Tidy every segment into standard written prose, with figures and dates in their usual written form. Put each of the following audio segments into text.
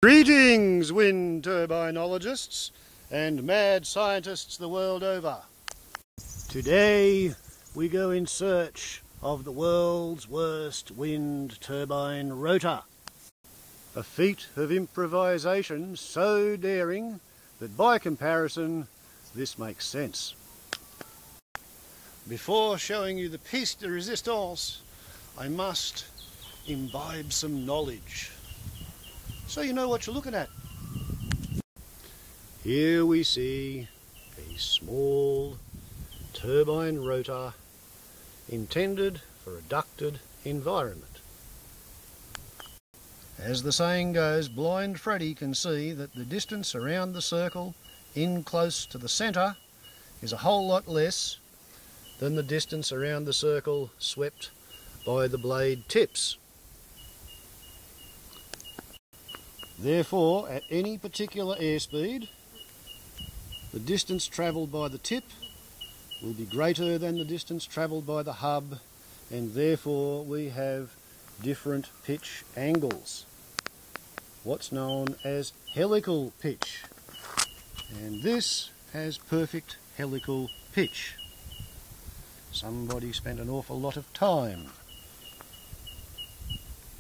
Greetings, wind turbinologists and mad scientists the world over. Today we go in search of the world's worst wind turbine rotor. A feat of improvisation so daring that by comparison this makes sense. Before showing you the pièce de résistance, I must imbibe some knowledge, so you know what you're looking at. Here we see a small turbine rotor intended for a ducted environment. As the saying goes, blind Freddy can see that the distance around the circle in close to the centre is a whole lot less than the distance around the circle swept by the blade tips. Therefore, at any particular airspeed, the distance travelled by the tip will be greater than the distance travelled by the hub, and therefore we have different pitch angles, what's known as helical pitch. And this has perfect helical pitch. Somebody spent an awful lot of time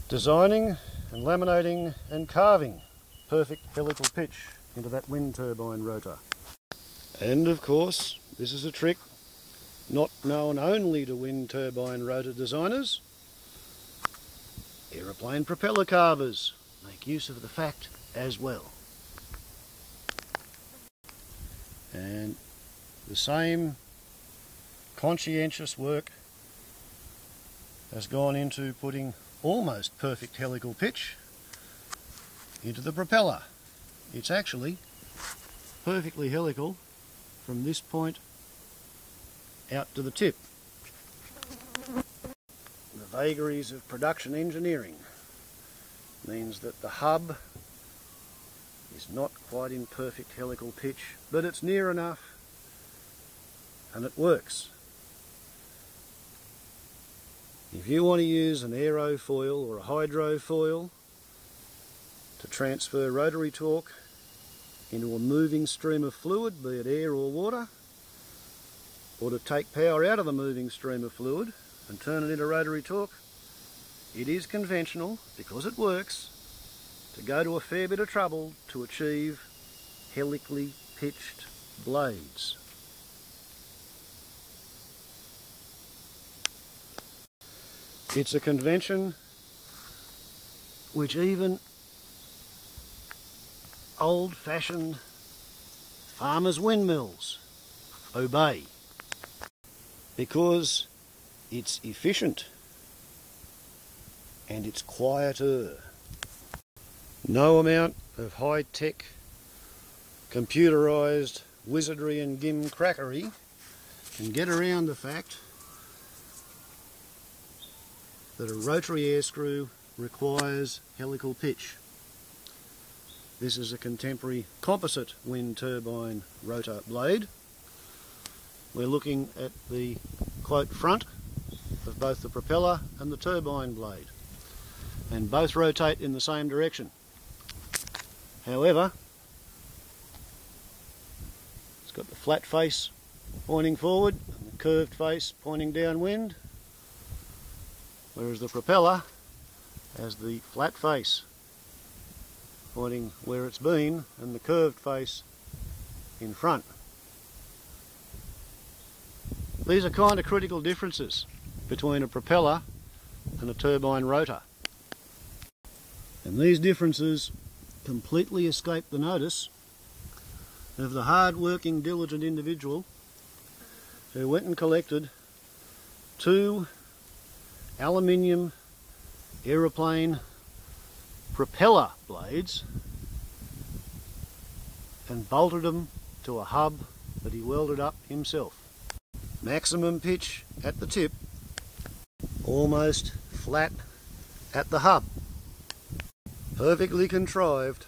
designing and laminating and carving perfect helical pitch into that wind turbine rotor. And of course, this is a trick not known only to wind turbine rotor designers. Aeroplane propeller carvers make use of the fact as well. And the same conscientious work has gone into putting almost perfect helical pitch into the propeller. It's actually perfectly helical from this point out to the tip. The vagaries of production engineering means that the hub is not quite in perfect helical pitch, but it's near enough and it works. If you want to use an aerofoil or a hydrofoil to transfer rotary torque into a moving stream of fluid, be it air or water, or to take power out of the moving stream of fluid and turn it into rotary torque, it is conventional, because it works, to go to a fair bit of trouble to achieve helically pitched blades. It's a convention which even old-fashioned farmers' windmills obey, because it's efficient and it's quieter. No amount of high-tech, computerised wizardry and gimcrackery can get around the fact that a rotary air screw requires helical pitch. This is a contemporary composite wind turbine rotor blade. We're looking at the quote front of both the propeller and the turbine blade, and both rotate in the same direction. However, it's got the flat face pointing forward and the curved face pointing downwind, whereas the propeller has the flat face pointing where it's been and the curved face in front. These are kind of critical differences between a propeller and a turbine rotor. And these differences completely escape the notice of the hard-working, diligent individual who went and collected two aluminium aeroplane propeller blades and bolted them to a hub that he welded up himself. Maximum pitch at the tip, almost flat at the hub. Perfectly contrived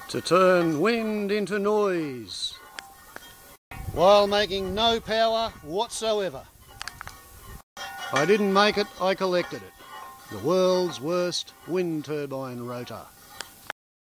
to turn wind into noise while making no power whatsoever. I didn't make it, I collected it. The world's worst wind turbine rotor.